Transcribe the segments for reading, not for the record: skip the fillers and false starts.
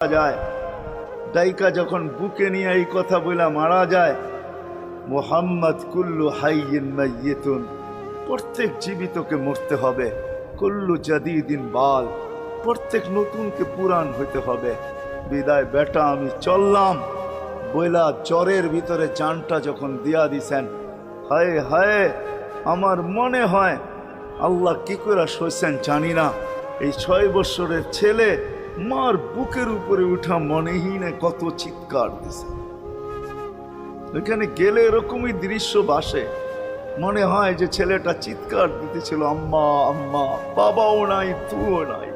যায়, ডাইকা যখন বুকে নিয়ে এই কথা বলে মারা যায়, মুহাম্মদ কুল্লু হাইয়িন মাইয়িতুন, প্রত্যেক জীবিতকে মরতে হবে, কুল্লু জাদিদিন বাল, প্রত্যেক নতুনকে পুরান হইতে হবে। বিদায় বেটা আমি চললাম বইলা জ্বরের ভিতরে জানটা যখন দিয়া দিছেন, হায় হায় আমার মনে হয় আল্লাহ কি করে সইছেন জানি না, এই 6 বছরের ছেলে মার বুকের উপরে উঠা মনেই না কত চিৎকার দিছে। ওইখানে গেলে এরকমই দৃশ্য ভাসে, মনে হয় যে ছেলেটা চিৎকার দিতেছিল আম্মা আম্মা, বাবাও নাই তুও নাই,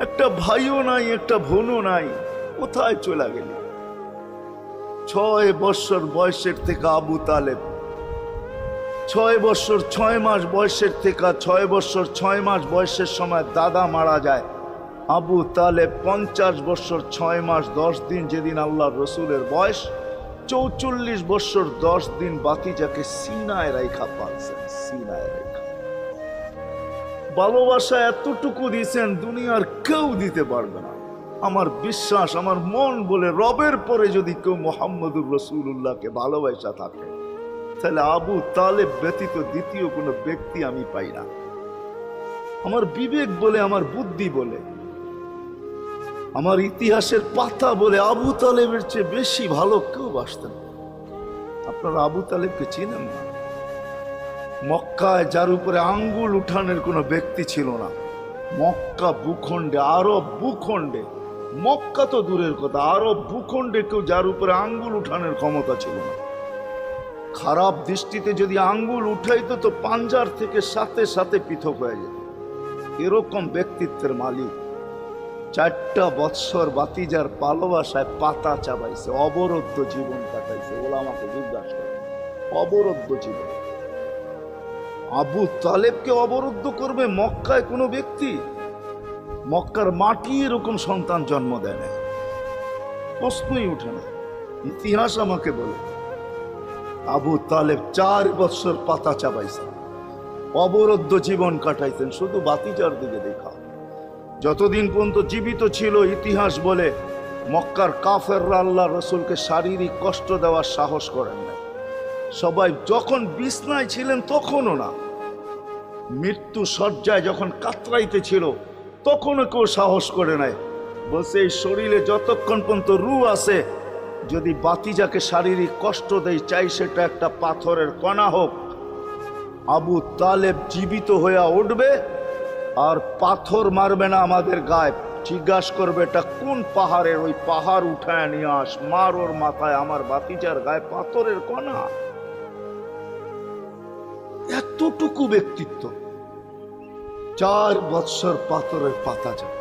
একটা ভাইও নাই একটা বোনও নাই, কোথায় চলে গেল? 6 বছর বয়সের থেকে আবু তালেব, 6 বছর 6 মাস বয়সের থেকে 6 বছর 6 মাস বয়সের সময় দাদা মারা যায়। আবু তালেব 50 বছর 6 মাস 10 দিন, যেদিন আল্লাহ রসুলের বয়স 44 বছর 10 দিন বাতিজাকে সিনায় রাইখা পাচ্ছেন, সিনায় রাইখা। ভালোবাসা এতটুকু দিয়েছেন দুনিয়ার কেউ দিতে পারবে না। আমার বিশ্বাস, আমার মন বলে রবের পরে যদি কেউ মুহাম্মদুর রাসূলুল্লাহকে ভালোবাসা থাকে, তাহলে আবু তালেব ব্যতীত দ্বিতীয় কোনো ব্যক্তি আমি পাই না। আমার বিবেক বলে, আমার বুদ্ধি বলে, আমার ইতিহাসের পাতা বলে আবু তালেবের চেয়ে বেশি ভালো কেউ বাসতেন। আপনারা আবু তালেবকে চিনেন না? মক্কায় যার উপরে আঙ্গুল উঠানের কোনো ব্যক্তি ছিল না। মক্কা ভূখণ্ডে, আরব ভূখণ্ডে, মক্কা তো দূরের কথা, আরব ভূখণ্ডে কেউ যার উপরে আঙ্গুল উঠানের ক্ষমতা ছিল না। খারাপ দৃষ্টিতে যদি আঙ্গুল উঠাইতো তো পাঞ্জার থেকে সাথে সাথে পৃথক হয়ে যেত। এরকম ব্যক্তিত্বের মালিক। 4 বৎসর বাতিজার ভালোবাসায় পাতা চাবাইছে, অবরুদ্ধ জীবন কাটাইছে। ওলামাকে জিজ্ঞাসা করে, অবরুদ্ধ জীবন। আবু তালেবকে অবরুদ্ধ করবে মক্কায় কোনো ব্যক্তি? মক্কার মাটি এরকম সন্তান জন্ম দেয় না, প্রশ্নই উঠে না। ইতিহাস আমাকে বলে আবু তালেব 4 বৎসর পাতা চাবাইছে, অবরুদ্ধ জীবন কাটাইছেন। শুধু বাতিজার দিকে দেখা, যতদিন পর্যন্ত জীবিত ছিল ইতিহাস বলে মক্কার কাফেররা আল্লাহ রসুলকে শারীরিক কষ্ট দেওয়ার সাহস করেন না। সবাই যখন বিছনায় ছিলেন তখনও না, মৃত্যু শয্যায় যখন কাতরাইতে ছিল তখনও কেউ সাহস করে নাই। বলছে এই শরীরে যতক্ষণ পর্যন্ত রূহ আছে, যদি বাতিজাকে শারীরিক কষ্ট দেয়, চাই সেটা একটা পাথরের কণা হোক, আবু তালেব জীবিত হইয়া উঠবে আর পাথর মারবে না আমাদের গায়ে। জিজ্ঞাসা করবে এটা কোন পাহাড়ের, ওই পাহাড় উঠায় নিয়ে আস, মার ওর মাথায়, আমার বাতিজার গায়ে পাথরের কণা। এতটুকু ব্যক্তিত্ব, 4 বৎসর পাথরের পাতা যায়।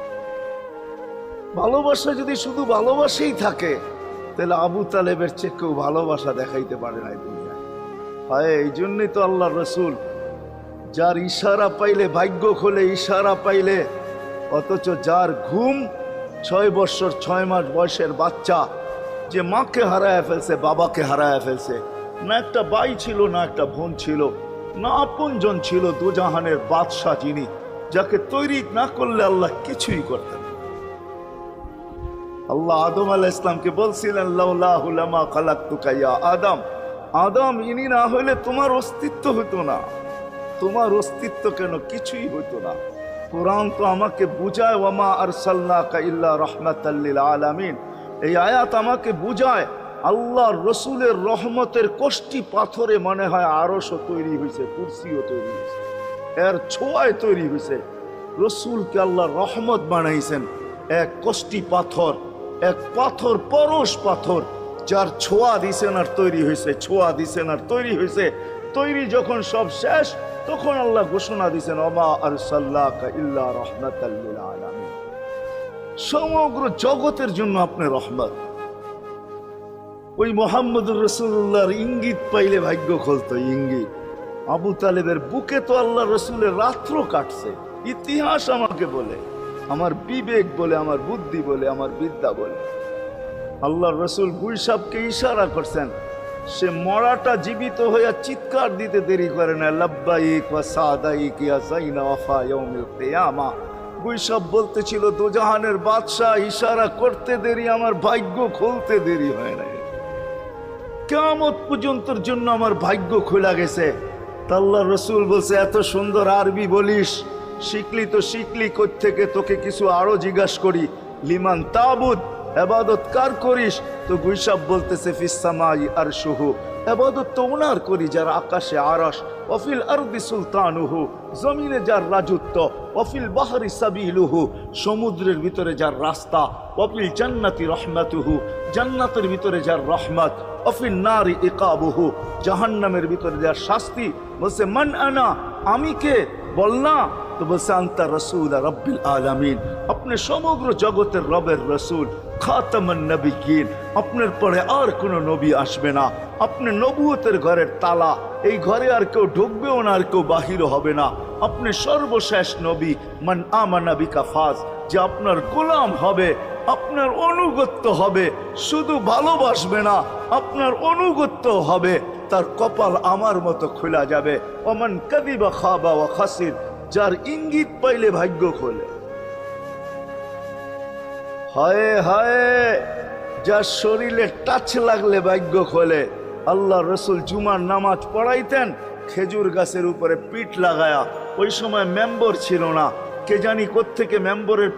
ভালোবাসা যদি শুধু ভালোবাসাই থাকে, তাহলে আবু তালেবের চেয়ে কেউ ভালোবাসা দেখাইতে পারে না দুনিয়া। হয় এই জন্যই তো আল্লাহ রসুল, যার ইশারা পাইলে ভাগ্য খোলে, ইশারা পাইলে, অথচ যার ঘুম 6 বছর 6 মাস বয়সের বাচ্চা, যে মাকে হারায় ফেলছে, বাবাকে হারায় ফেলছে, না একটা ভাই ছিল, না একটা বোন ছিল, না আপনজন ছিল, দুজাহানের বাদশাহ যিনি, যাকে তৈরি না করলে আল্লাহ কিছুই করতেন। আল্লাহ আদম আলাইহিস সালামকে বলছিলেন লাউলাহু লামা খালাকতুকা ইয়া আদম, আদম ইনি না হইলে তোমার অস্তিত্ব হতো না। তোমার অস্তিত্ব কেন, কিছুই হতো না। কোরআন তো আমাকে বুঝায় ওয়ামা আরসালনাকা ইল্লা রাহমাতাল লিল আলামিন। এই আয়াত আমাকে বুঝায় আল্লাহর রসুলের রহমতের কোষ্টি পাথরে মনে হয় আরশও তৈরি হয়েছে, কুরসিও তৈরি হয়েছে, এর ছোঁয়ায় তৈরি হয়েছে। রসুলকে আল্লাহ রহমত বানাইছেন, এক কোষ্টি পাথর, এক পাথর, পরশ পাথর, যার ছোঁয়া দিছেন আর তৈরি হয়েছে, ছোঁয়া দিছেন আর তৈরি হয়েছে। তৈরি যখন সব শেষ, তখন আল্লাহ ঘোষণা দিছেন ওমা আরসালনাকা ইল্লা রাহমাতাল লিল আলামিন। সমগ্র জগতের জন্য আপনি রহমত। ওই মুহাম্মদুর রাসূলুল্লাহর ইঙ্গিত পাইলে ভাগ্য খুলতো, ইঙ্গিত। আবু তালেবের বুকে তো আল্লাহ রসুলের রাত্র কাটছে। ইতিহাস আমাকে বলে, আমার বিবেক বলে, আমার বুদ্ধি বলে, আমার বিদ্যা বলে। আল্লাহ রসুল গুলশাবকে ইশারা করছেন, সে মরাটা জীবিত হইয়া চিৎকার দিতে দেরি করে না, লাব্বাইক ওয়া সাদাইক ইয়া যাইনা ওয়াফা ইয়াউমিল কিয়ামা। গুইসাব বলতেছিল দোজাহানের বাদশাহ ইশারা করতে দেরি, আমার ভাগ্য খুলতে দেরি হয় না, কিয়ামত পর্যন্তর জন্য আমার ভাগ্য খোলা গেছে। তা আল্লাহ রসুল বলছে এত সুন্দর আরবি বলিস, শিখলি তো শিখলি কোত্থেকে, তোকে কিছু আরো জিজ্ঞাসা করি, লিমান তাবুদ, এবাদত কার করিস? তো গুইসাব বলতেছে ফিসসামাই আরশুহু, এবাদত তো ওনার করি যার আকাশে আরশ, ওয়াফিল আরদি সুলতানুহু, জমিনে যার রাজত্ব, ওয়াফিল বাহরি সাবিলুহু, সমুদ্রের ভিতরে যার রাস্তা, ওয়াফিল জান্নাতি রহমাতুহু, জান্নাতের ভিতরে যার রহমত, ওয়াফিল নারি ইকাবুহু, জাহান্নামের ভিতরে যার শাস্তি। বলছে মান আনা, আমি কে? বল না। তো বলছে আনতা রাসূল রাব্বিল আলামিন, আপনি সমগ্র জগতের রবের রসুল, খাতামান নবিয়্যিন, আপনার পরে আর কোনো নবী আসবে না, আপনি নবুয়তের ঘরের তালা, এই ঘরে আর কেউ ঢুকবেও না, আর কেউ বাহিরও হবে না, আপনি সর্বশেষ নবী। মান আমানা বিকা ফাজ, যে আপনার গোলাম হবে, আপনার অনুগত্য হবে, শুধু ভালোবাসবে না, আপনার অনুগত্য হবে, তার কপাল আমার মতো খোলা যাবে। ওমান কাযিবা খাবা ওয়া খাসির, যার ইঙ্গিত পাইলে ভাগ্য খোলে। হায় হায়, যার শরীরে টাচ লাগলে ভাগ্য খোলে। আল্লাহ রসুল জুমার নামাজ পড়াইতেন খেজুর গাছের উপরে পিঠ লাগায়া। ওই সময় মেম্বর ছিল না, কে জানি কোত্থেকে মেম্বরের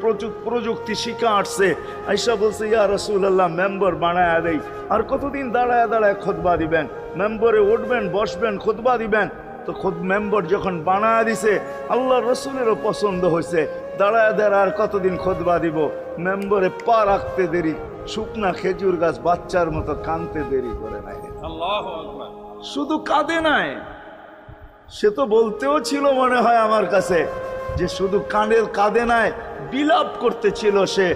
প্রযুক্তি শিখা আসছে। আইসা বলছে ইয়া রাসূলুল্লাহ, মেম্বর বানায়া দেই। আর কতদিন দাঁড়ায় দাঁড়ায় খুতবা দিবেন? মেম্বরে উঠবেন, বসবেন, খুতবা দিবেন। তো মেম্বর যখন বানায়া দিছে, আল্লাহ রসুলেরও পছন্দ হয়েছে, দাঁড়ায় দাঁড়ায় আর কতদিন খুতবা দিব? মেম্বরে পা রাখতে দেরি, শুকনা খেজুর গাছ বাচ্চার মতো কাঁদতে দেরি করে নাই। আল্লাহু আকবার। শুধু কাঁদে নাই, সে তো বলতেও ছিল মনে হয় আমার কাছে যে শুধু কানের কাঁদে নাই, বিলাপ করতেছিল সে,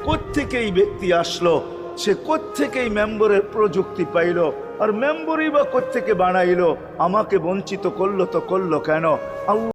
কোত্থেকে এই ব্যক্তি আসলো, সে কোত্থেকেই মেম্বরের প্রযুক্তি পাইল, আর মেম্বরই বা কোত্থেকে বানাইলো, আমাকে বঞ্চিত করলো তো করলো কেন? আল্লাহ